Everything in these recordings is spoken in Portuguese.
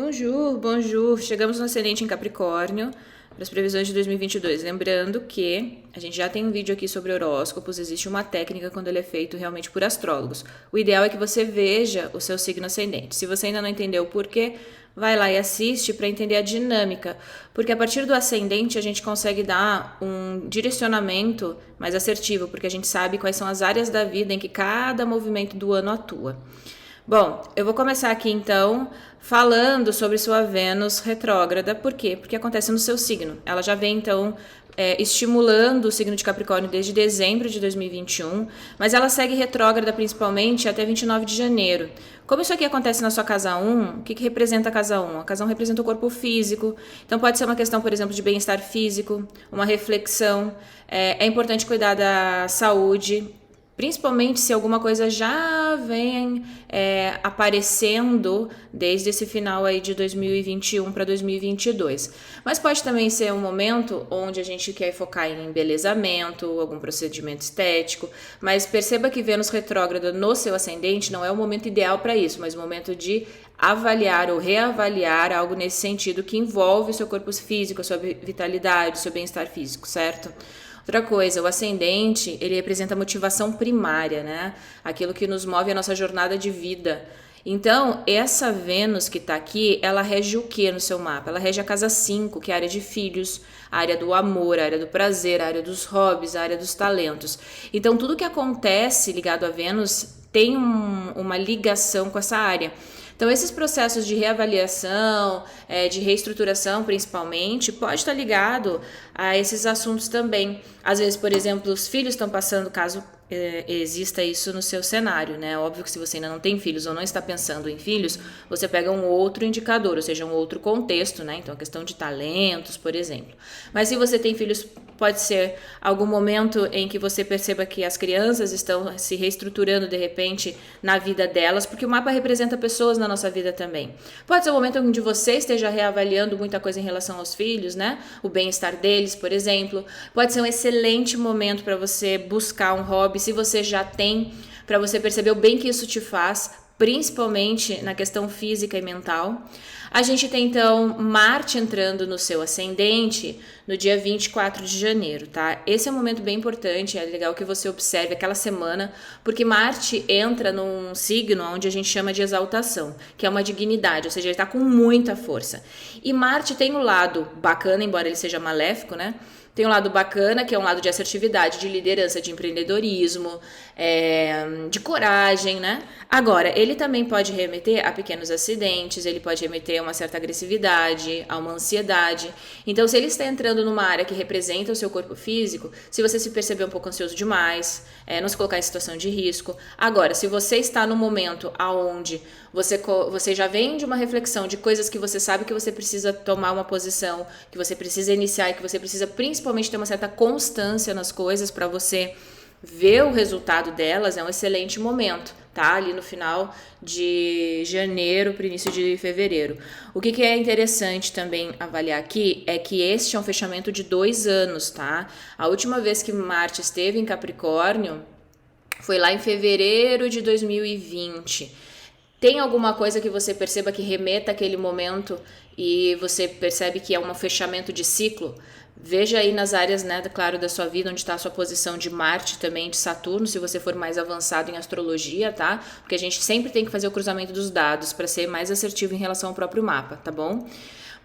Bonjour, bonjour. Chegamos no ascendente em Capricórnio para as previsões de 2022. Lembrando que a gente já tem um vídeo aqui sobre horóscopos, existe uma técnica quando ele é feito realmente por astrólogos. O ideal é que você veja o seu signo ascendente. Se você ainda não entendeu o porquê, vai lá e assiste para entender a dinâmica, porque a partir do ascendente a gente consegue dar um direcionamento mais assertivo, porque a gente sabe quais são as áreas da vida em que cada movimento do ano atua. Bom, eu vou começar aqui então falando sobre sua Vênus retrógrada. Por quê? Porque acontece no seu signo. Ela já vem então estimulando o signo de Capricórnio desde dezembro de 2021, mas ela segue retrógrada principalmente até 29 de janeiro. Como isso aqui acontece na sua casa 1, o que representa a casa 1? A casa 1 representa o corpo físico, então pode ser uma questão, por exemplo, de bem-estar físico, uma reflexão. É importante cuidar da saúde, principalmente se alguma coisa já vem aparecendo desde esse final aí de 2021 para 2022. Mas pode também ser um momento onde a gente quer focar em embelezamento, algum procedimento estético, mas perceba que Vênus retrógrada no seu ascendente não é o momento ideal para isso, mas o momento de avaliar ou reavaliar algo nesse sentido que envolve o seu corpo físico, a sua vitalidade, o seu bem-estar físico, certo? Outra coisa, o ascendente, ele representa a motivação primária, né? Aquilo que nos move a nossa jornada de vida. Então, essa Vênus que está aqui, ela rege o que no seu mapa? Ela rege a casa 5, que é a área de filhos, a área do amor, a área do prazer, a área dos hobbies, a área dos talentos. Então, tudo que acontece ligado a Vênus tem uma ligação com essa área. Então, esses processos de reavaliação, de reestruturação principalmente, pode estar ligado a esses assuntos também. Às vezes, por exemplo, os filhos estão passando, caso exista isso no seu cenário, né? Óbvio que se você ainda não tem filhos ou não está pensando em filhos, você pega um outro indicador, ou seja, um outro contexto, né? Então, a questão de talentos, por exemplo. Mas se você tem filhos, pode ser algum momento em que você perceba que as crianças estão se reestruturando de repente na vida delas, porque o mapa representa pessoas na nossa vida também. Pode ser um momento onde você esteja reavaliando muita coisa em relação aos filhos, né? O bem-estar deles, por exemplo. Pode ser um excelente momento para você buscar um hobby, se você já tem, para você perceber o bem que isso te faz, principalmente na questão física e mental. A gente tem então Marte entrando no seu ascendente no dia 24 de janeiro, tá? Esse é um momento bem importante, é legal que você observe aquela semana, porque Marte entra num signo onde a gente chama de exaltação, que é uma dignidade, ou seja, ele está com muita força. E Marte tem o lado bacana, embora ele seja maléfico, né? Tem um lado bacana, que é um lado de assertividade, de liderança, de empreendedorismo, de coragem, né? Agora, ele também pode remeter a pequenos acidentes, ele pode remeter a uma certa agressividade, a uma ansiedade. Então, se ele está entrando numa área que representa o seu corpo físico, se você se perceber um pouco ansioso demais, não se colocar em situação de risco. Agora, se você está no momento aonde você já vem de uma reflexão de coisas que você sabe que você precisa tomar uma posição, que você precisa iniciar e que você precisa principalmente ter uma certa constância nas coisas para você ver o resultado delas, é um excelente momento, tá? Ali no final de janeiro para o início de fevereiro. O que é interessante também avaliar aqui é que este é um fechamento de 2 anos, tá? A última vez que Marte esteve em Capricórnio foi lá em fevereiro de 2020. Tem alguma coisa que você perceba que remeta àquele momento e você percebe que é um fechamento de ciclo? Veja aí nas áreas, né, claro, da sua vida, onde está a sua posição de Marte também, de Saturno, se você for mais avançado em astrologia, tá? Porque a gente sempre tem que fazer o cruzamento dos dados para ser mais assertivo em relação ao próprio mapa, tá bom?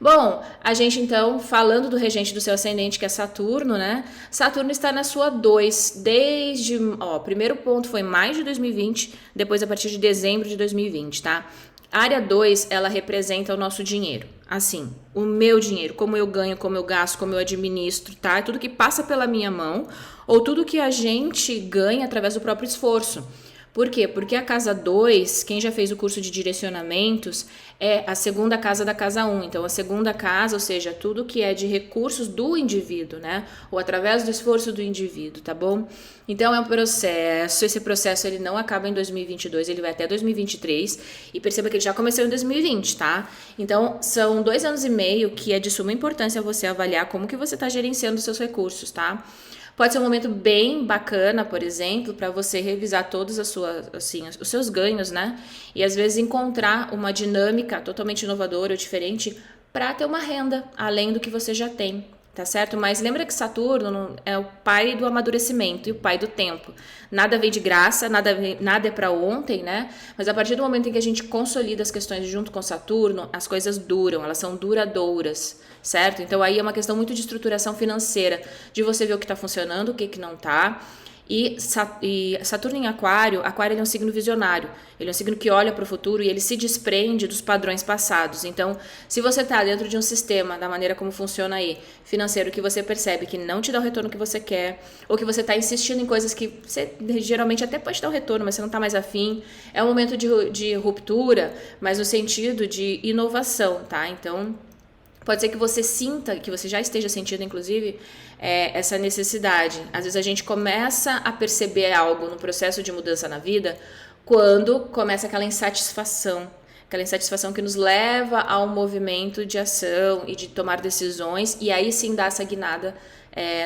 Bom, a gente então, falando do regente do seu ascendente, que é Saturno, né? Saturno está na sua 2, desde, o primeiro ponto foi maio de 2020, depois a partir de dezembro de 2020, tá? A área 2, ela representa o nosso dinheiro. Assim, o meu dinheiro, como eu ganho, como eu gasto, como eu administro, tá? É tudo que passa pela minha mão ou tudo que a gente ganha através do próprio esforço. Por quê? Porque a casa 2, quem já fez o curso de direcionamentos, é a segunda casa da casa 1. Então, a segunda casa, ou seja, tudo que é de recursos do indivíduo, né? Ou através do esforço do indivíduo, tá bom? Então, é um processo. Esse processo, ele não acaba em 2022, ele vai até 2023. E perceba que ele já começou em 2020, tá? Então, são 2 anos e meio que é de suma importância você avaliar como que você está gerenciando os seus recursos, tá? Pode ser um momento bem bacana, por exemplo, para você revisar todos os seus ganhos, né? E às vezes encontrar uma dinâmica totalmente inovadora ou diferente para ter uma renda além do que você já tem. Tá certo? Mas lembra que Saturno é o pai do amadurecimento e o pai do tempo. Nada vem de graça, nada é para ontem, né? Mas a partir do momento em que a gente consolida as questões junto com Saturno, as coisas duram, elas são duradouras, certo? Então aí é uma questão muito de estruturação financeira, de você ver o que está funcionando, o que não está. E Saturno em Aquário ele é um signo visionário, ele é um signo que olha para o futuro e ele se desprende dos padrões passados. Então, se você está dentro de um sistema, da maneira como funciona aí, financeiro, que você percebe que não te dá o retorno que você quer, ou que você está insistindo em coisas que você geralmente até pode dar o retorno, mas você não está mais afim, é um momento de ruptura, mas no sentido de inovação, tá? Então, pode ser que você sinta, que você já esteja sentindo, inclusive, essa necessidade. Às vezes a gente começa a perceber algo no processo de mudança na vida quando começa aquela insatisfação que nos leva ao movimento de ação e de tomar decisões, e aí sim dá essa guinada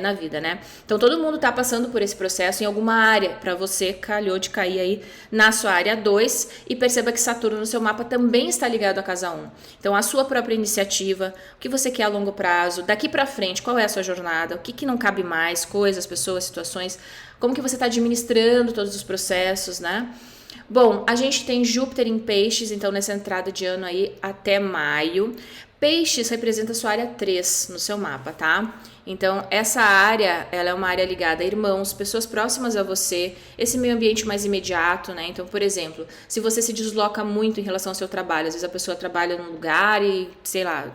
na vida, né? Então todo mundo tá passando por esse processo em alguma área. Para você, calhou de cair aí na sua área 2, e perceba que Saturno no seu mapa também está ligado à casa 1. Então a sua própria iniciativa, o que você quer a longo prazo, daqui para frente, qual é a sua jornada, o que não cabe mais, coisas, pessoas, situações, como que você está administrando todos os processos, né? Bom, a gente tem Júpiter em Peixes, então nessa entrada de ano aí até maio. Peixes representa a sua área 3 no seu mapa, tá? Então, essa área, ela é uma área ligada a irmãos, pessoas próximas a você, esse meio ambiente mais imediato, né? Então, por exemplo, se você se desloca muito em relação ao seu trabalho, às vezes a pessoa trabalha num lugar e, sei lá,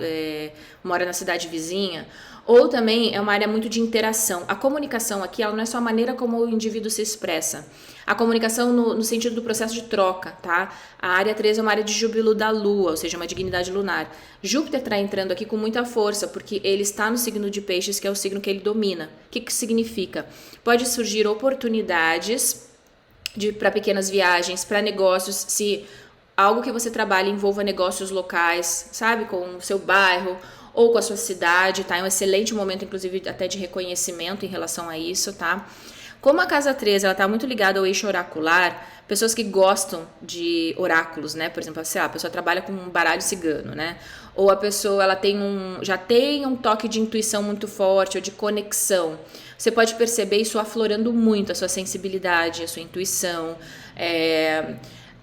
mora na cidade vizinha, ou também é uma área muito de interação. A comunicação aqui, ela não é só a maneira como o indivíduo se expressa. A comunicação no sentido do processo de troca, tá? A área 3 é uma área de júbilo da lua, ou seja, uma dignidade lunar. Júpiter está entrando aqui com muita força, porque ele está no signo de Peixes, que é o signo que ele domina. O que significa? Pode surgir oportunidades para pequenas viagens, para negócios, se algo que você trabalha envolva negócios locais, sabe? Com o seu bairro ou com a sua cidade, tá? É um excelente momento, inclusive, até de reconhecimento em relação a isso, tá? Como a casa 13, ela tá muito ligada ao eixo oracular, pessoas que gostam de oráculos, né? Por exemplo, sei lá, a pessoa trabalha com um baralho cigano, né? Ou a pessoa, ela já tem um toque de intuição muito forte, ou de conexão. Você pode perceber isso aflorando muito a sua sensibilidade, a sua intuição,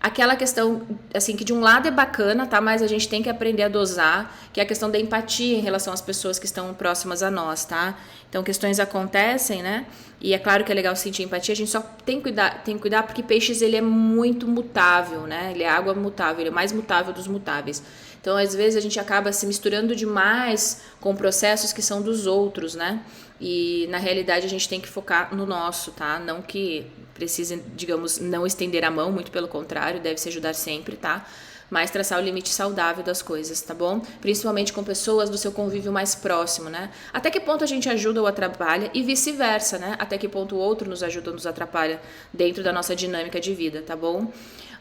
aquela questão, assim, que de um lado é bacana, tá? Mas a gente tem que aprender a dosar, que é a questão da empatia em relação às pessoas que estão próximas a nós, tá? Então, questões acontecem, né? E é claro que é legal sentir empatia, a gente só tem que cuidar porque Peixes, ele é muito mutável, né? Ele é água mutável, ele é o mais mutável dos mutáveis. Então, às vezes, a gente acaba se misturando demais com processos que são dos outros, né? E, na realidade, a gente tem que focar no nosso, tá? Não que precise, digamos, não estender a mão, muito pelo contrário, deve se ajudar sempre, tá? Mas traçar o limite saudável das coisas, tá bom? Principalmente com pessoas do seu convívio mais próximo, né? Até que ponto a gente ajuda ou atrapalha e vice-versa, né? Até que ponto o outro nos ajuda ou nos atrapalha dentro da nossa dinâmica de vida, tá bom?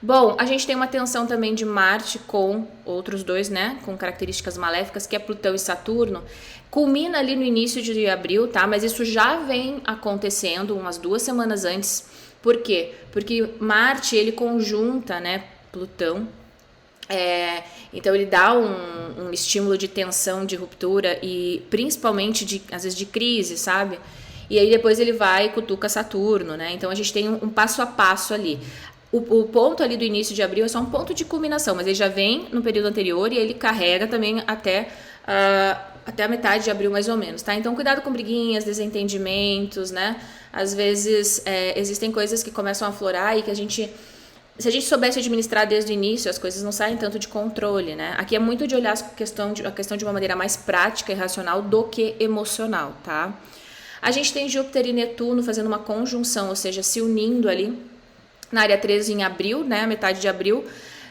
Bom, a gente tem uma tensão também de Marte com outros dois, né? Com características maléficas, que é Plutão e Saturno. Culmina ali no início de abril, tá? Mas isso já vem acontecendo umas 2 semanas antes. Por quê? Porque Marte, ele conjunta, né, Plutão. Então ele dá um estímulo de tensão, de ruptura e principalmente às vezes de crise, sabe? E aí depois ele vai e cutuca Saturno, né? Então a gente tem um passo a passo ali. O ponto ali do início de abril é só um ponto de culminação, mas ele já vem no período anterior e ele carrega também até a metade de abril mais ou menos, tá? Então cuidado com briguinhas, desentendimentos, né? Às vezes existem coisas que começam a aflorar e que se a gente soubesse administrar desde o início, as coisas não saem tanto de controle, né? Aqui é muito de olhar a questão de uma maneira mais prática e racional do que emocional, tá? A gente tem Júpiter e Netuno fazendo uma conjunção, ou seja, se unindo ali na área 13 em abril, né? Metade de abril.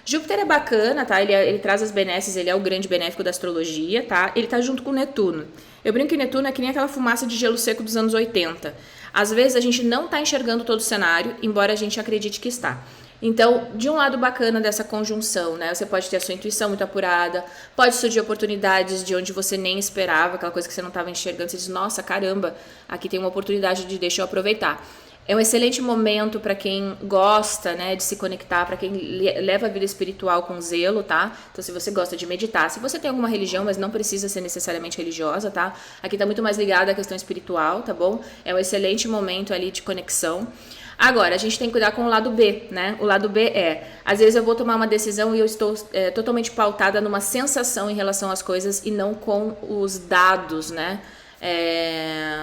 Júpiter é bacana, tá? Ele traz as benesses, ele é o grande benéfico da astrologia, tá? Ele tá junto com Netuno. Eu brinco que Netuno é que nem aquela fumaça de gelo seco dos anos 80. Às vezes a gente não tá enxergando todo o cenário, embora a gente acredite que está. Então, de um lado bacana dessa conjunção, né? Você pode ter a sua intuição muito apurada, pode surgir oportunidades de onde você nem esperava, aquela coisa que você não estava enxergando, você diz, nossa, caramba, aqui tem uma oportunidade de deixa eu aproveitar. É um excelente momento para quem gosta, né, de se conectar, para quem leva a vida espiritual com zelo, tá? Então, se você gosta de meditar, se você tem alguma religião, mas não precisa ser necessariamente religiosa, tá? Aqui tá muito mais ligado à questão espiritual, tá bom? É um excelente momento ali de conexão. Agora, a gente tem que cuidar com o lado B, né? O lado B às vezes eu vou tomar uma decisão e eu estou totalmente pautada numa sensação em relação às coisas e não com os dados, né?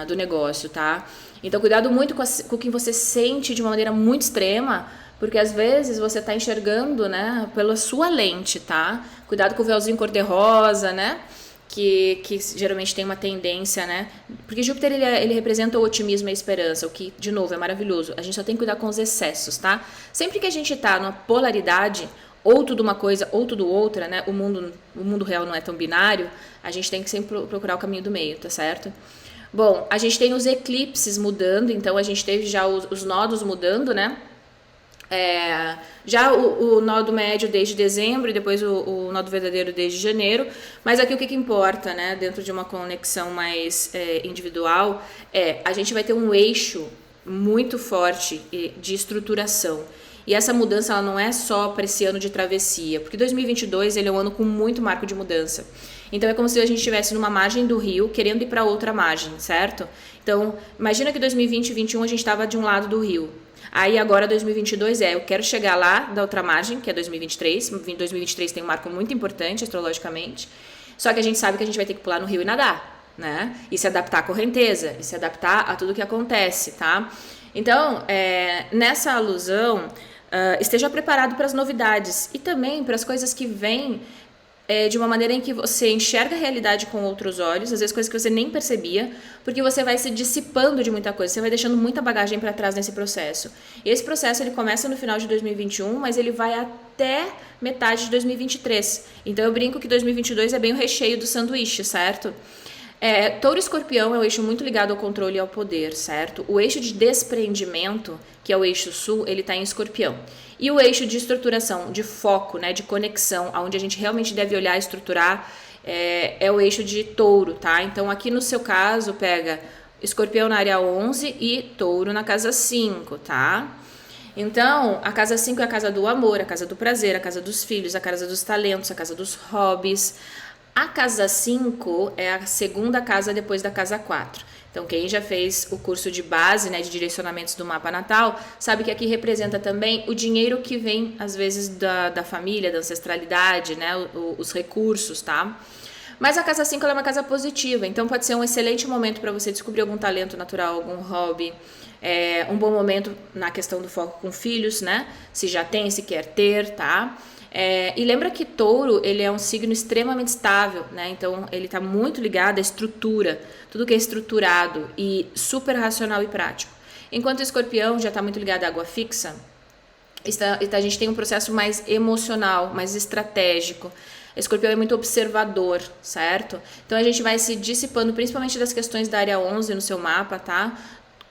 Do negócio, tá? Então, cuidado muito com o que você sente de uma maneira muito extrema, porque às vezes você tá enxergando, né, pela sua lente, tá? Cuidado com o véuzinho cor-de-rosa, né? Que geralmente tem uma tendência, né? Porque Júpiter, ele representa o otimismo e a esperança, o que, de novo, é maravilhoso. A gente só tem que cuidar com os excessos, tá? Sempre que a gente tá numa polaridade, ou tudo uma coisa, ou tudo outra, né? O mundo real não é tão binário, a gente tem que sempre procurar o caminho do meio, tá certo? Bom, a gente tem os eclipses mudando, então a gente teve já os nodos mudando, né? Já o nodo médio desde dezembro e depois o nodo verdadeiro desde janeiro, mas aqui o que importa, né, dentro de uma conexão mais individual, a gente vai ter um eixo muito forte de estruturação. E essa mudança ela não é só para esse ano de travessia, porque 2022 ele é um ano com muito marco de mudança. Então é como se a gente estivesse numa margem do rio querendo ir para outra margem, certo? Então imagina que 2020 e 2021 a gente estava de um lado do rio. Aí agora 2022 eu quero chegar lá da outra margem, que é 2023. 2023 tem um marco muito importante astrologicamente. Só que a gente sabe que a gente vai ter que pular no rio e nadar, né? E se adaptar à correnteza, e se adaptar a tudo que acontece, tá? Então, nessa alusão, esteja preparado para as novidades e também para as coisas que vêm de uma maneira em que você enxerga a realidade com outros olhos, às vezes coisas que você nem percebia, porque você vai se dissipando de muita coisa, você vai deixando muita bagagem para trás nesse processo. E esse processo ele começa no final de 2021, mas ele vai até metade de 2023. Então eu brinco que 2022 é bem o recheio do sanduíche, certo? Touro e Escorpião é um eixo muito ligado ao controle e ao poder, certo? O eixo de desprendimento, que é o eixo sul, ele está em Escorpião. E o eixo de estruturação, de foco, né, de conexão, onde a gente realmente deve olhar e estruturar, é o eixo de Touro, tá? Então aqui no seu caso pega Escorpião na área 11 e Touro na casa 5, tá? Então, a casa 5 é a casa do amor, a casa do prazer, a casa dos filhos, a casa dos talentos, a casa dos hobbies. A casa 5 é a segunda casa depois da casa 4. Então, quem já fez o curso de base, né, de direcionamentos do mapa natal, sabe que aqui representa também o dinheiro que vem, às vezes, da família, da ancestralidade, né, os recursos, tá? Mas a casa 5 ela é uma casa positiva, então pode ser um excelente momento para você descobrir algum talento natural, algum hobby, um bom momento na questão do foco com filhos, né? Se já tem, se quer ter, tá? E lembra que Touro, ele é um signo extremamente estável, né? Então, ele está muito ligado à estrutura, tudo que é estruturado e super racional e prático. Enquanto o Escorpião já está muito ligado à água fixa, a gente tem um processo mais emocional, mais estratégico. Escorpião é muito observador, certo? Então, a gente vai se dissipando, principalmente das questões da área 11 no seu mapa, tá?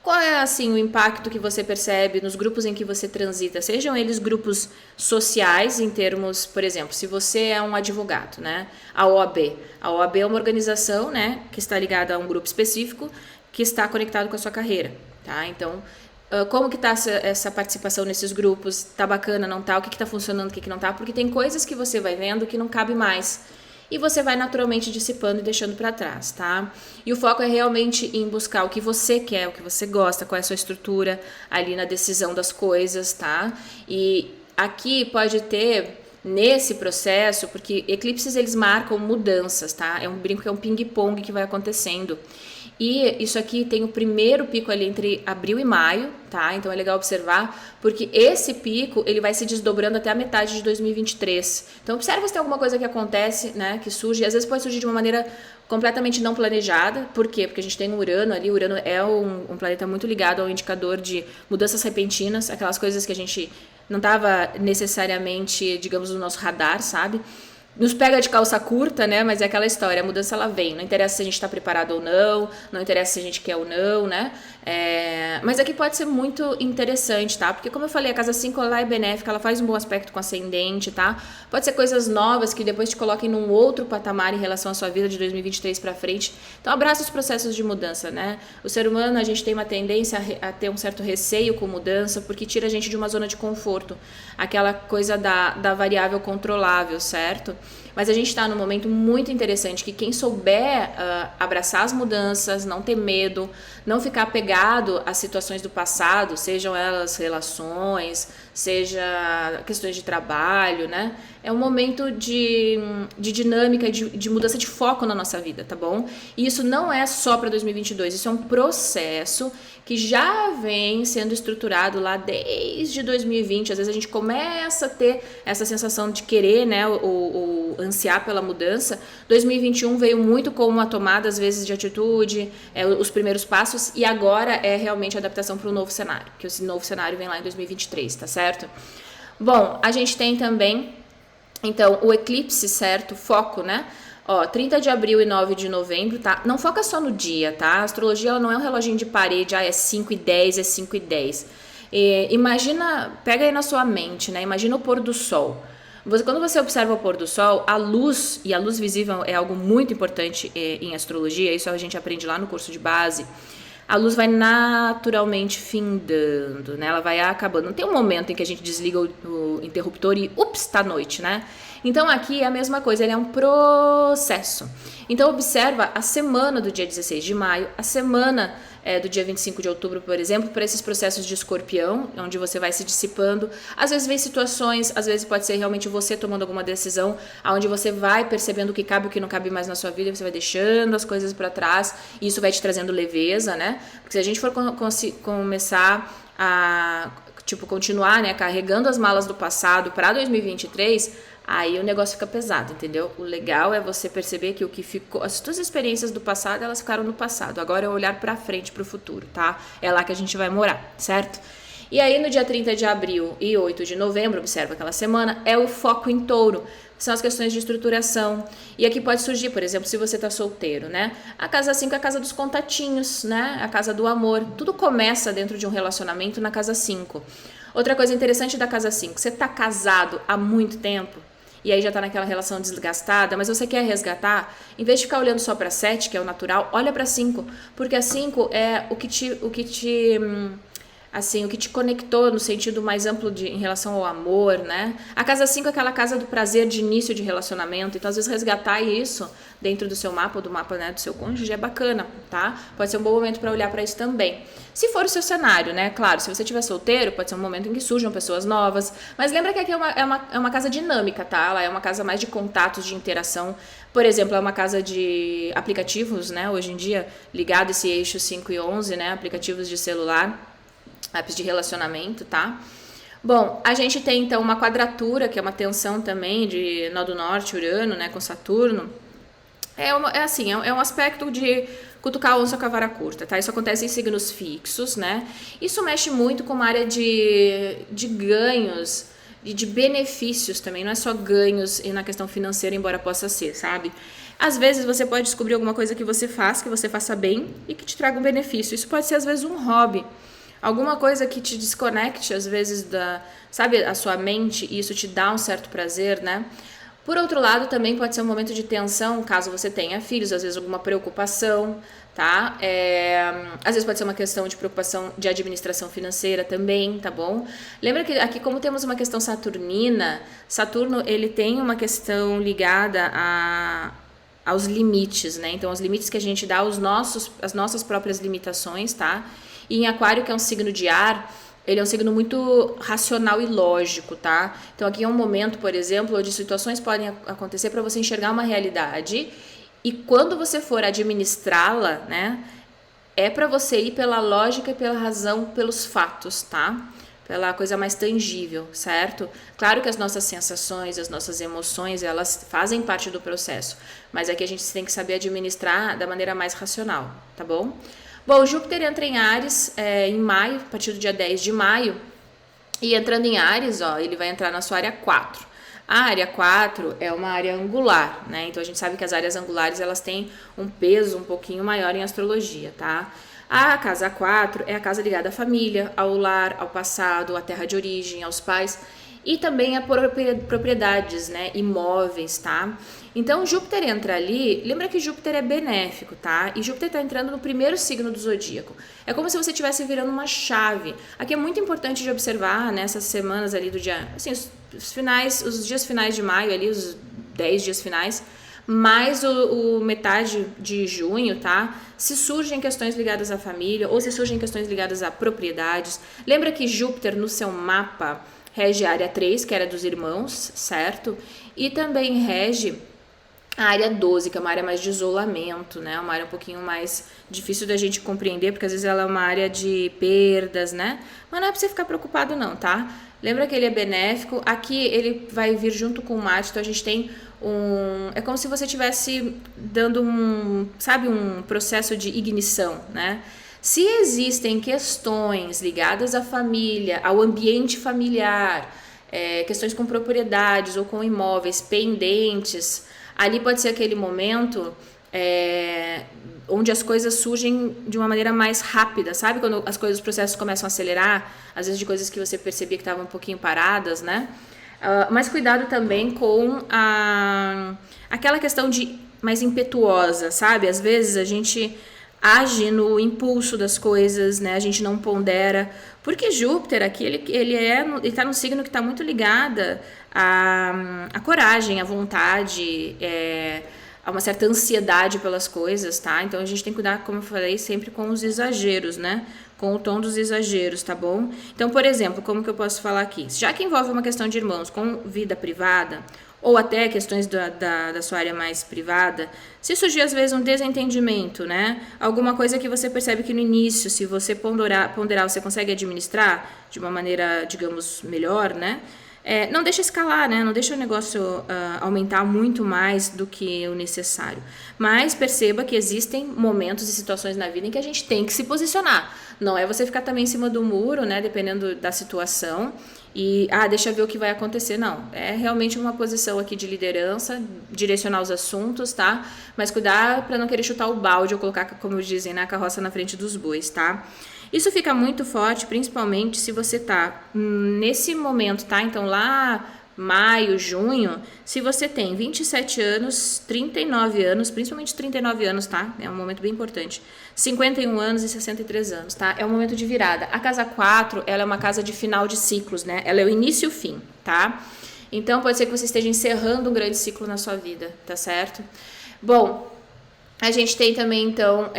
Qual é, assim, o impacto que você percebe nos grupos em que você transita? Sejam eles grupos sociais, em termos, por exemplo, se você é um advogado, né? A OAB. A OAB é uma organização, né, que está ligada a um grupo específico, que está conectado com a sua carreira, tá? Então, como que está essa participação nesses grupos? Tá bacana, não tá? O que está funcionando, o que não tá? Porque tem coisas que você vai vendo que não cabe mais. E você vai naturalmente dissipando e deixando para trás, tá? E o foco é realmente em buscar o que você quer, o que você gosta, qual é a sua estrutura ali na decisão das coisas, tá? E aqui pode ter nesse processo, porque eclipses eles marcam mudanças, tá? É um brinco que é um ping-pong que vai acontecendo. E isso aqui tem o primeiro pico ali entre abril e maio, tá? Então é legal observar, porque esse pico ele vai se desdobrando até a metade de 2023. Então observa se tem alguma coisa que acontece, né? Que surge, e às vezes pode surgir de uma maneira completamente não planejada. Por quê? Porque a gente tem um Urano ali, Urano é um planeta muito ligado ao indicador de mudanças repentinas, aquelas coisas que a gente não estava necessariamente, digamos, no nosso radar, sabe? nos pega de calça curta, né? Mas é aquela história, a mudança ela vem. Não interessa se a gente está preparado ou não, não interessa se a gente quer ou não, né? Mas aqui pode ser muito interessante, tá? Porque como eu falei, a casa 5 ela é benéfica, ela faz um bom aspecto com ascendente, tá? Pode ser coisas novas que depois te coloquem num outro patamar em relação à sua vida de 2023 para frente. Então abraça os processos de mudança, né? O ser humano, a gente tem uma tendência a ter um certo receio com mudança, porque tira a gente de uma zona de conforto. Aquela coisa da variável controlável, certo? Mas a gente está num momento muito interessante que quem souber abraçar as mudanças, não ter medo, não ficar apegado às situações do passado, sejam elas relações, seja questões de trabalho, né? É um momento de dinâmica, de mudança de foco na nossa vida, tá bom? E isso não é só para 2022, isso é um processo que já vem sendo estruturado lá desde 2020. Às vezes a gente começa a ter essa sensação de querer, né, o ansiar pela mudança. 2021 veio muito com uma tomada, às vezes, de atitude, os primeiros passos, e agora é realmente a adaptação para o novo cenário, que esse novo cenário vem lá em 2023, tá certo? Bom, a gente tem também, então, o eclipse, certo? Foco, né? 30 de abril e 9 de novembro, tá? Não foca só no dia, tá? A astrologia ela não é um reloginho de parede, é 5 e 10, é 5 e 10. Imagina, pega aí na sua mente, né? Imagina o pôr do sol. Quando você observa o pôr do sol, a luz, e a luz visível é algo muito importante em astrologia, isso a gente aprende lá no curso de base. A luz vai naturalmente findando, né? Ela vai acabando. Não tem um momento em que a gente desliga o interruptor e, ups, tá noite, né? Então aqui é a mesma coisa, ele é um processo. Então observa a semana do dia 16 de maio, a semana do dia 25 de outubro, por exemplo, para esses processos de escorpião, onde você vai se dissipando. Às vezes vem situações, às vezes pode ser realmente você tomando alguma decisão, onde você vai percebendo o que cabe e o que não cabe mais na sua vida, você vai deixando as coisas para trás, e isso vai te trazendo leveza, né? Porque se a gente for começar a continuar, né, carregando as malas do passado para 2023, aí o negócio fica pesado, entendeu? O legal é você perceber que o que ficou, as suas experiências do passado, elas ficaram no passado. Agora é olhar pra frente, pro futuro, tá? É lá que a gente vai morar, certo? E aí no dia 30 de abril e 8 de novembro, observa aquela semana, é o foco em touro. São as questões de estruturação. E aqui pode surgir, por exemplo, se você tá solteiro, né? A casa 5 é a casa dos contatinhos, né? A casa do amor. Tudo começa dentro de um relacionamento na casa 5. Outra coisa interessante da casa 5, você tá casado há muito tempo, e aí já tá naquela relação desgastada, mas você quer resgatar, em vez de ficar olhando só pra 7, que é o natural, olha pra 5, porque a 5 é o que te conectou no sentido mais amplo em relação ao amor, né? A casa 5 é aquela casa do prazer de início de relacionamento, então às vezes resgatar isso dentro do seu mapa, ou do mapa, né, do seu cônjuge é bacana, tá? Pode ser um bom momento para olhar para isso também. Se for o seu cenário, né? Claro, se você estiver solteiro, pode ser um momento em que surjam pessoas novas, mas lembra que aqui é uma casa dinâmica, tá? Ela é uma casa mais de contatos, de interação. Por exemplo, é uma casa de aplicativos, né? Hoje em dia, ligado esse eixo 5 e 11, né? Aplicativos de celular, apps de relacionamento, tá? Bom, a gente tem então uma quadratura, que é uma tensão também de nó do norte, Urano, né, com Saturno. É um aspecto de cutucar a onça com a vara curta, tá? Isso acontece em signos fixos, né? Isso mexe muito com uma área de ganhos e de benefícios também, não é só ganhos na questão financeira, embora possa ser, sabe? Às vezes você pode descobrir alguma coisa que você faça bem e que te traga um benefício. Isso pode ser às vezes um hobby, alguma coisa que te desconecte às vezes a sua mente, e isso te dá um certo prazer, né? Por outro lado, também pode ser um momento de tensão, caso você tenha filhos, às vezes alguma preocupação, tá? Às vezes pode ser uma questão de preocupação de administração financeira também, tá bom? Lembra que aqui, como temos uma questão saturnina, Saturno, ele tem uma questão ligada aos limites, né? Então, os limites que a gente dá às nossas próprias limitações, tá? E em Aquário, que é um signo de ar, ele é um signo muito racional e lógico, tá? Então aqui é um momento, por exemplo, onde situações podem acontecer para você enxergar uma realidade, e quando você for administrá-la, né, é para você ir pela lógica e pela razão, pelos fatos, tá? Pela coisa mais tangível, certo? Claro que as nossas sensações, as nossas emoções, elas fazem parte do processo, mas aqui a gente tem que saber administrar da maneira mais racional, tá bom? Bom, o Júpiter entra em Áries em maio, a partir do dia 10 de maio, e entrando em Áries, ele vai entrar na sua área 4. A área 4 é uma área angular, né? Então a gente sabe que as áreas angulares elas têm um peso um pouquinho maior em astrologia, tá? A casa 4 é a casa ligada à família, ao lar, ao passado, à terra de origem, aos pais e também a propriedades, né, imóveis, tá? Então Júpiter entra ali, lembra que Júpiter é benéfico, tá? E Júpiter está entrando no primeiro signo do zodíaco. É como se você estivesse virando uma chave. Aqui é muito importante de observar nessas semanas ali do dia, assim, os dias finais de maio ali, os 10 dias finais, mais o metade de junho, tá? Se surgem questões ligadas à família ou se surgem questões ligadas a propriedades. Lembra que Júpiter no seu mapa rege a área 3, que era dos irmãos, certo? E também rege a área 12, que é uma área mais de isolamento, né? Uma área um pouquinho mais difícil da gente compreender, porque às vezes ela é uma área de perdas, né? Mas não é pra você ficar preocupado não, tá? Lembra que ele é benéfico, aqui ele vai vir junto com Marte, então a gente tem é como se você estivesse dando um processo de ignição, né? Se existem questões ligadas à família, ao ambiente familiar, questões com propriedades ou com imóveis pendentes, ali pode ser aquele momento onde as coisas surgem de uma maneira mais rápida, sabe? Quando os processos começam a acelerar, às vezes de coisas que você percebia que estavam um pouquinho paradas, né? Mas cuidado também com aquela questão de mais impetuosa, sabe? Às vezes a gente age no impulso das coisas, né? A gente não pondera, porque Júpiter aqui ele está num signo que está muito ligada à coragem, à vontade, a uma certa ansiedade pelas coisas, tá? Então a gente tem que cuidar, como eu falei, sempre com os exageros, né? Com o tom dos exageros, tá bom? Então, por exemplo, como que eu posso falar aqui? Já que envolve uma questão de irmãos com vida privada, ou até questões da sua área mais privada, se surgir às vezes um desentendimento, né? Alguma coisa que você percebe que no início, se você ponderar, você consegue administrar de uma maneira, digamos, melhor, né? Não deixa escalar, né? Não deixa o negócio aumentar muito mais do que o necessário. Mas perceba que existem momentos e situações na vida em que a gente tem que se posicionar. Não é você ficar também em cima do muro, né? Dependendo da situação. E, deixa eu ver o que vai acontecer. Não, é realmente uma posição aqui de liderança, direcionar os assuntos, tá? Mas cuidar para não querer chutar o balde ou colocar, como dizem, na carroça na frente dos bois, tá? Isso fica muito forte, principalmente se você tá nesse momento, tá? Então lá maio, junho, se você tem 27 anos, 39 anos, principalmente 39 anos, tá? É um momento bem importante. 51 anos e 63 anos, tá? É um momento de virada. A casa 4, ela é uma casa de final de ciclos, né? Ela é o início e o fim, tá? Então pode ser que você esteja encerrando um grande ciclo na sua vida, tá certo? Bom, a gente tem também, então,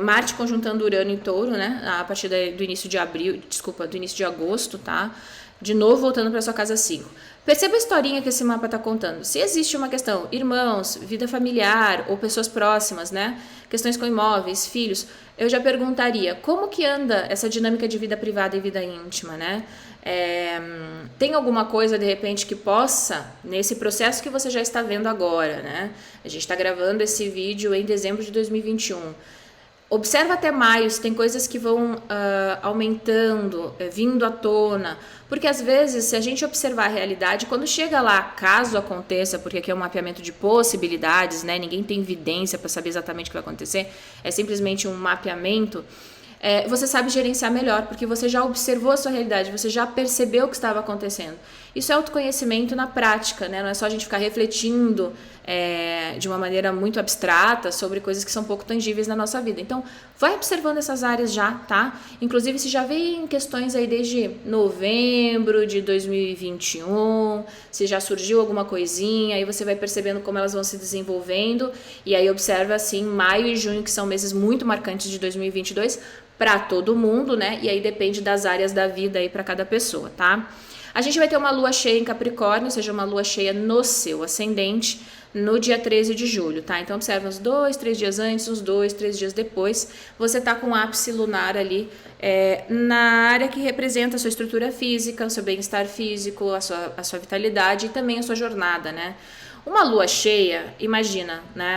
Marte conjuntando Urano em Touro, né? A partir do início de do início de agosto, tá? De novo, voltando para sua casa 5. Perceba a historinha que esse mapa está contando. Se existe uma questão, irmãos, vida familiar ou pessoas próximas, né? Questões com imóveis, filhos, eu já perguntaria como que anda essa dinâmica de vida privada e vida íntima, né? Tem alguma coisa, de repente, que possa, nesse processo que você já está vendo agora, né? A gente está gravando esse vídeo em dezembro de 2021. Observa até maio se tem coisas que vão aumentando, vindo à tona. Porque às vezes, se a gente observar a realidade, quando chega lá, caso aconteça, porque aqui é um mapeamento de possibilidades, né? Ninguém tem evidência para saber exatamente o que vai acontecer, é simplesmente um mapeamento. Você sabe gerenciar melhor, porque você já observou a sua realidade, você já percebeu o que estava acontecendo. Isso é autoconhecimento na prática, né? Não é só a gente ficar refletindo de uma maneira muito abstrata sobre coisas que são pouco tangíveis na nossa vida. Então, vai observando essas áreas já, tá? Inclusive, se já vem questões aí desde novembro de 2021, se já surgiu alguma coisinha, aí você vai percebendo como elas vão se desenvolvendo, e aí observa, assim, maio e junho, que são meses muito marcantes de 2022, para todo mundo, né? E aí depende das áreas da vida aí para cada pessoa, tá? A gente vai ter uma lua cheia em Capricórnio, ou seja, uma lua cheia no seu ascendente, no dia 13 de julho, tá? Então observa uns 2, 3 dias antes, uns 2, 3 dias depois, você tá com o ápice lunar ali na área que representa a sua estrutura física, o seu bem-estar físico, a sua vitalidade e também a sua jornada, né? Uma lua cheia, imagina, né?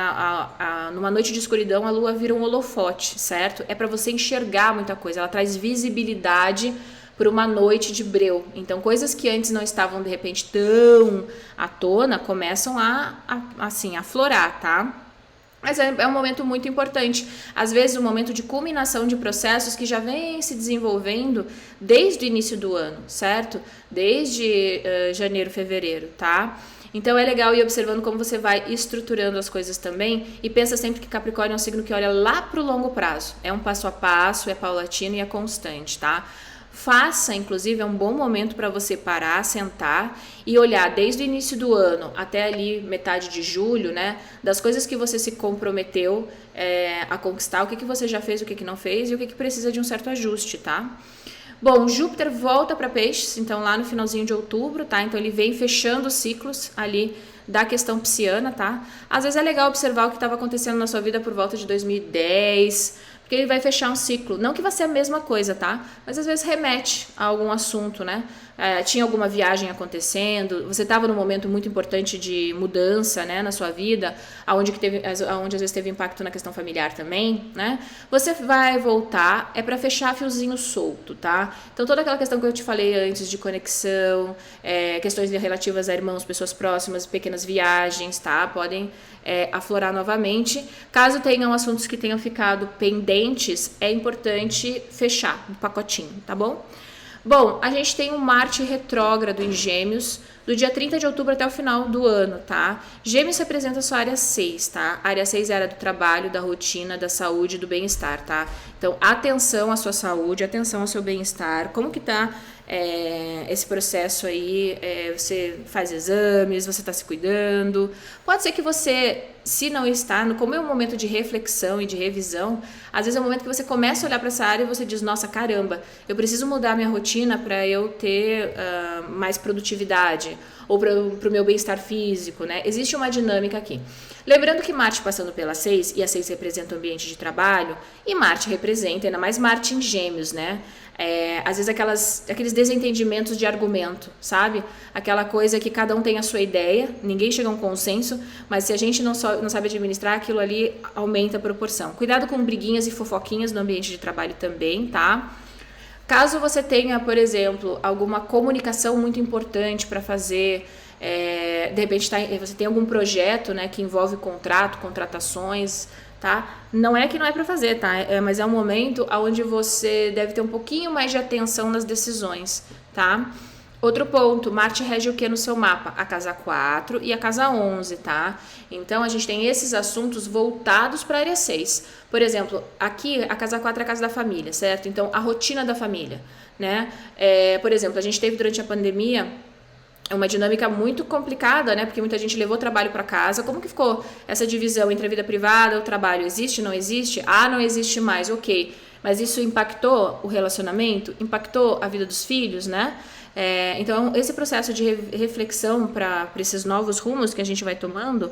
Numa noite de escuridão, a lua vira um holofote, certo? É para você enxergar muita coisa, ela traz visibilidade por uma noite de breu. Então, coisas que antes não estavam, de repente, tão à tona, começam assim, a aflorar, tá? Mas é um momento muito importante. Às vezes, um momento de culminação de processos que já vem se desenvolvendo desde o início do ano, certo? Desde janeiro, fevereiro, tá? Então é legal ir observando como você vai estruturando as coisas também e pensa sempre que Capricórnio é um signo que olha lá para o longo prazo. É um passo a passo, é paulatino e é constante, tá? Faça, inclusive, é um bom momento para você parar, sentar e olhar desde o início do ano até ali metade de julho, né? Das coisas que você se comprometeu a conquistar, o que você já fez, o que não fez e o que precisa de um certo ajuste, tá? Bom, Júpiter volta para Peixes, então lá no finalzinho de outubro, tá? Então ele vem fechando os ciclos ali da questão pisciana, tá? Às vezes é legal observar o que estava acontecendo na sua vida por volta de 2010, porque ele vai fechar um ciclo. Não que vai ser a mesma coisa, tá? Mas às vezes remete a algum assunto, né? Tinha alguma viagem acontecendo, você estava num momento muito importante de mudança, né, na sua vida, onde às vezes teve impacto na questão familiar também, né? Você vai voltar, é para fechar fiozinho solto, tá? Então toda aquela questão que eu te falei antes de conexão, questões relativas a irmãos, pessoas próximas, pequenas viagens, tá? Podem aflorar novamente. Caso tenham assuntos que tenham ficado pendentes, é importante fechar um pacotinho, tá bom? Bom, a gente tem um Marte retrógrado em Gêmeos, do dia 30 de outubro até o final do ano, tá? Gêmeos representa a sua área 6, tá? A área 6 é a área do trabalho, da rotina, da saúde, do bem-estar, tá? Então, atenção à sua saúde, atenção ao seu bem-estar. Como que tá esse processo aí? Você faz exames, você tá se cuidando? Pode ser que você, se não está, como é um momento de reflexão e de revisão, às vezes é um momento que você começa a olhar para essa área e você diz, nossa, caramba, eu preciso mudar minha rotina para eu ter mais produtividade ou para o meu bem-estar físico, né? Existe uma dinâmica aqui. Lembrando que Marte passando pela 6, e a 6 representa o ambiente de trabalho, e Marte representa, ainda mais Marte em Gêmeos, né? Às vezes aqueles desentendimentos de argumento, sabe? Aquela coisa que cada um tem a sua ideia, ninguém chega a um consenso, mas se a gente não sabe administrar, aquilo ali aumenta a proporção. Cuidado com briguinhas e fofoquinhas no ambiente de trabalho também, tá? Caso você tenha, por exemplo, alguma comunicação muito importante para fazer, de repente você tem algum projeto, né, que envolve contratações, tá? Não é que não é para fazer, tá? Mas é um momento onde você deve ter um pouquinho mais de atenção nas decisões, tá? Outro ponto, Marte rege o que no seu mapa? A casa 4 e a casa 11, tá? Então, a gente tem esses assuntos voltados para a área 6. Por exemplo, aqui a casa 4 é a casa da família, certo? Então, a rotina da família, né? Por exemplo, a gente teve durante a pandemia uma dinâmica muito complicada, né? Porque muita gente levou trabalho para casa. Como que ficou essa divisão entre a vida privada e o trabalho? Existe, não existe? Não existe mais, ok. Mas isso impactou o relacionamento? Impactou a vida dos filhos, né? Então, esse processo de reflexão para esses novos rumos que a gente vai tomando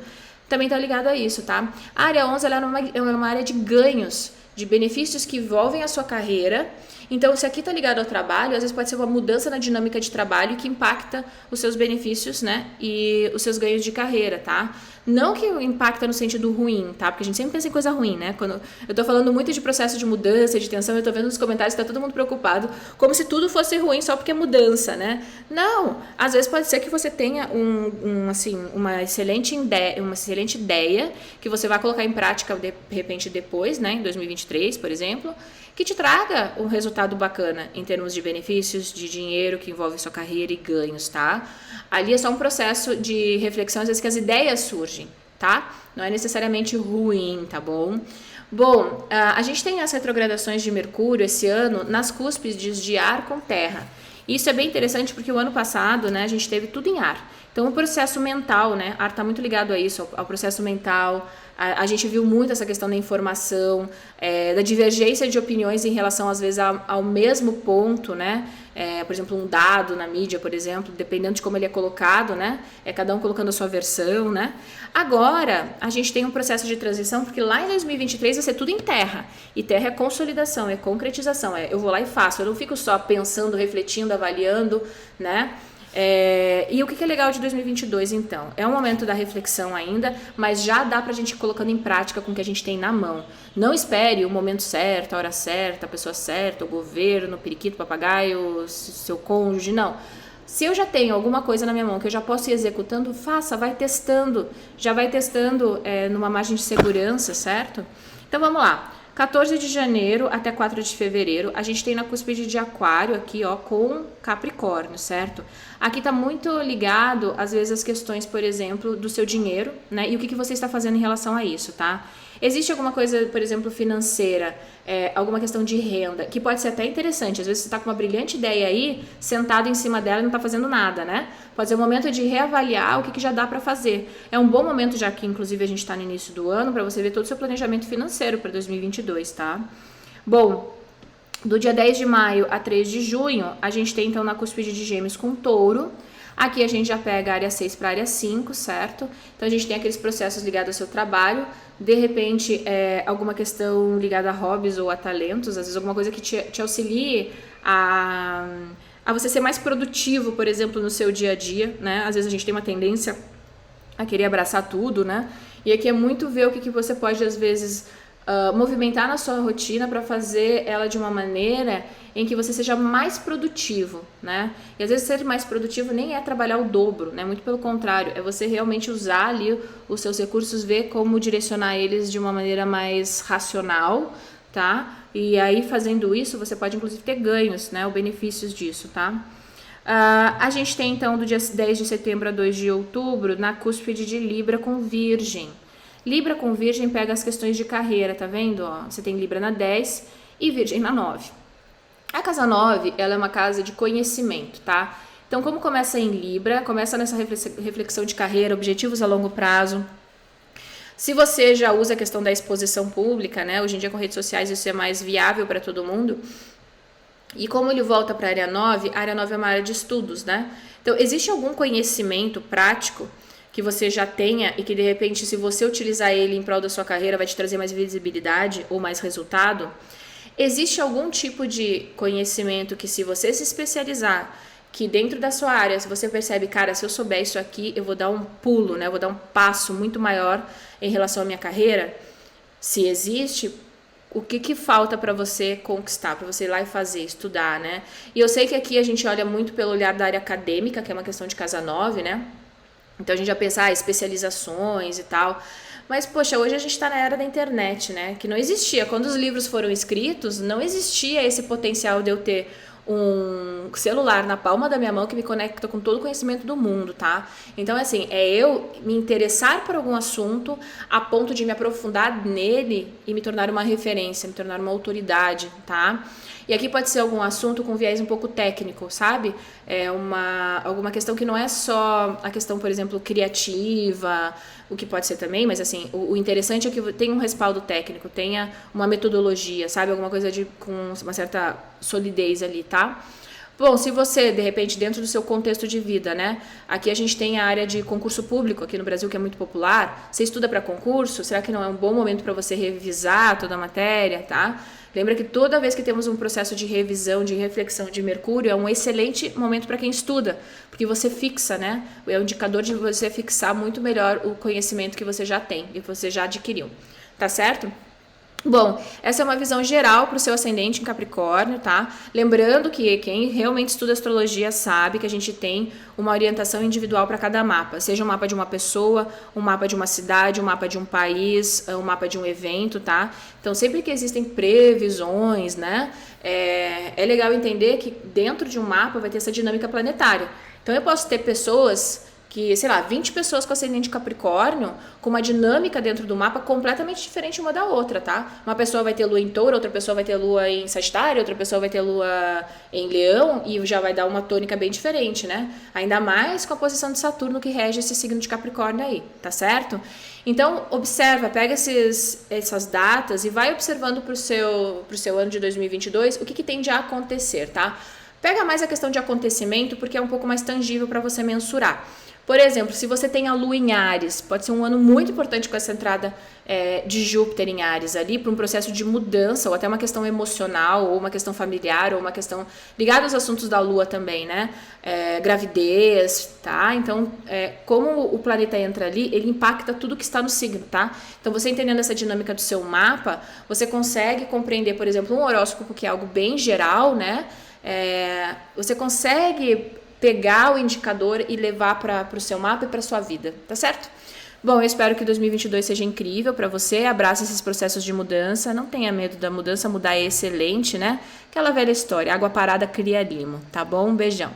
também está ligado a isso, tá? A área 11 ela é uma área de ganhos, de benefícios que envolvem a sua carreira. Então, se aqui está ligado ao trabalho, às vezes pode ser uma mudança na dinâmica de trabalho que impacta os seus benefícios, né? E os seus ganhos de carreira, tá? Não que impacta no sentido ruim, tá? Porque a gente sempre pensa em coisa ruim, né? Quando eu tô falando muito de processo de mudança, de tensão, eu tô vendo nos comentários que tá todo mundo preocupado, como se tudo fosse ruim só porque é mudança, né? Não! Às vezes pode ser que você tenha uma excelente ideia que você vai colocar em prática de repente depois, né? Em 2023, por exemplo, que te traga um resultado bacana em termos de benefícios, de dinheiro que envolve sua carreira e ganhos, tá? Ali é só um processo de reflexão, às vezes que as ideias surgem, tá? Não é necessariamente ruim, tá bom? Bom, a gente tem as retrogradações de Mercúrio esse ano nas cúspides de ar com terra. Isso é bem interessante porque o ano passado, né, a gente teve tudo em ar. Então, o processo mental, né, ar está muito ligado a isso, ao processo mental. A gente viu muito essa questão da informação, da divergência de opiniões em relação, às vezes, ao mesmo ponto, né? Por exemplo, um dado na mídia, por exemplo, dependendo de como ele é colocado, né? Cada um colocando a sua versão, né? Agora, a gente tem um processo de transição, porque lá em 2023 vai ser tudo em terra. E terra é consolidação, é concretização, eu vou lá e faço. Eu não fico só pensando, refletindo, avaliando, né? E o que é legal de 2022, então? É um momento da reflexão ainda, mas já dá pra gente ir colocando em prática com o que a gente tem na mão. Não espere o momento certo, a hora certa, a pessoa certa, o governo, o periquito, o papagaio, seu cônjuge, não. Se eu já tenho alguma coisa na minha mão que eu já posso ir executando, faça, vai testando. Já vai testando numa margem de segurança, certo? Então vamos lá. 14 de janeiro até 4 de fevereiro, a gente tem na cúspide de Aquário aqui, ó, com Capricórnio, certo? Aqui tá muito ligado, às vezes, às questões, por exemplo, do seu dinheiro, né? E o que você está fazendo em relação a isso, tá? Existe alguma coisa, por exemplo, financeira, alguma questão de renda, que pode ser até interessante. Às vezes você está com uma brilhante ideia aí, sentado em cima dela e não está fazendo nada, né? Pode ser o momento de reavaliar o que já dá para fazer. É um bom momento, já que inclusive a gente está no início do ano, para você ver todo o seu planejamento financeiro para 2022, tá? Bom, do dia 10 de maio a 3 de junho, a gente tem então na cúspide de Gêmeos com Touro. Aqui a gente já pega a área 6 para a área 5, certo? Então a gente tem aqueles processos ligados ao seu trabalho, de repente alguma questão ligada a hobbies ou a talentos, às vezes alguma coisa que te auxilie a você ser mais produtivo, por exemplo, no seu dia a dia, né? Às vezes a gente tem uma tendência a querer abraçar tudo, né? E aqui é muito ver o que você pode, às vezes, movimentar na sua rotina para fazer ela de uma maneira em que você seja mais produtivo, né? E às vezes ser mais produtivo nem é trabalhar o dobro, né? Muito pelo contrário, é você realmente usar ali os seus recursos, ver como direcionar eles de uma maneira mais racional, tá? E aí fazendo isso você pode inclusive ter ganhos, né? Ou benefícios disso, tá? A gente tem então do dia 10 de setembro a 2 de outubro na cúspide de Libra com Virgem. Libra com Virgem pega as questões de carreira, tá vendo? Ó, você tem Libra na 10 e Virgem na 9. A casa 9, ela é uma casa de conhecimento, tá? Então, como começa em Libra, começa nessa reflexão de carreira, objetivos a longo prazo. Se você já usa a questão da exposição pública, né? Hoje em dia com redes sociais isso é mais viável para todo mundo. E como ele volta para a área 9 é uma área de estudos, né? Então, existe algum conhecimento prático que você já tenha e que de repente, se você utilizar ele em prol da sua carreira, vai te trazer mais visibilidade ou mais resultado? Existe algum tipo de conhecimento que, se você se especializar, que dentro da sua área, se você percebe, cara, se eu souber isso aqui, eu vou dar um pulo, né? Eu vou dar um passo muito maior em relação à minha carreira? Se existe, o que falta para você conquistar, para você ir lá e fazer, estudar, né? E eu sei que aqui a gente olha muito pelo olhar da área acadêmica, que é uma questão de casa 9, né? Então a gente já pensa, especializações e tal. Mas, poxa, hoje a gente está na era da internet, né? Que não existia. Quando os livros foram escritos, não existia esse potencial de eu ter um celular na palma da minha mão que me conecta com todo o conhecimento do mundo, tá? Então, assim, é eu me interessar por algum assunto a ponto de me aprofundar nele e me tornar uma referência, me tornar uma autoridade, tá? E aqui pode ser algum assunto com viés um pouco técnico, sabe? Alguma questão que não é só a questão, por exemplo, criativa, o que pode ser também, mas assim, o interessante é que tenha um respaldo técnico, tenha uma metodologia, sabe? Alguma coisa com uma certa solidez ali, tá? Bom, se você, de repente, dentro do seu contexto de vida, né? Aqui a gente tem a área de concurso público aqui no Brasil, que é muito popular. Você estuda para concurso, será que não é um bom momento para você revisar toda a matéria, tá? Lembra que toda vez que temos um processo de revisão, de reflexão de Mercúrio, é um excelente momento para quem estuda, porque você fixa, né? É um indicador de você fixar muito melhor o conhecimento que você já tem e que você já adquiriu, tá certo? Bom, essa é uma visão geral para o seu ascendente em Capricórnio, tá? Lembrando que quem realmente estuda astrologia sabe que a gente tem uma orientação individual para cada mapa, seja um mapa de uma pessoa, um mapa de uma cidade, um mapa de um país, um mapa de um evento, tá? Então, sempre que existem previsões, né, é legal entender que dentro de um mapa vai ter essa dinâmica planetária. Então, eu posso ter pessoas que, sei lá, 20 pessoas com ascendente Capricórnio, com uma dinâmica dentro do mapa completamente diferente uma da outra, tá? Uma pessoa vai ter lua em Touro, outra pessoa vai ter lua em Sagitário, outra pessoa vai ter lua em Leão, e já vai dar uma tônica bem diferente, né? Ainda mais com a posição de Saturno que rege esse signo de Capricórnio aí, tá certo? Então, observa, pega essas datas e vai observando pro seu ano de 2022 o que tem de acontecer, tá? Pega mais a questão de acontecimento, porque é um pouco mais tangível para você mensurar. Por exemplo, se você tem a Lua em Áries, pode ser um ano muito importante com essa entrada de Júpiter em Áries ali, para um processo de mudança, ou até uma questão emocional, ou uma questão familiar, ou uma questão ligada aos assuntos da Lua também, né? Gravidez, tá? Então, como o planeta entra ali, ele impacta tudo que está no signo, tá? Então, você entendendo essa dinâmica do seu mapa, você consegue compreender, por exemplo, um horóscopo que é algo bem geral, né? Você consegue pegar o indicador e levar para o seu mapa e para sua vida, tá certo? Bom, eu espero que 2022 seja incrível para você, abrace esses processos de mudança, não tenha medo da mudança, mudar é excelente, né? Aquela velha história, água parada cria limo, tá bom? Um beijão.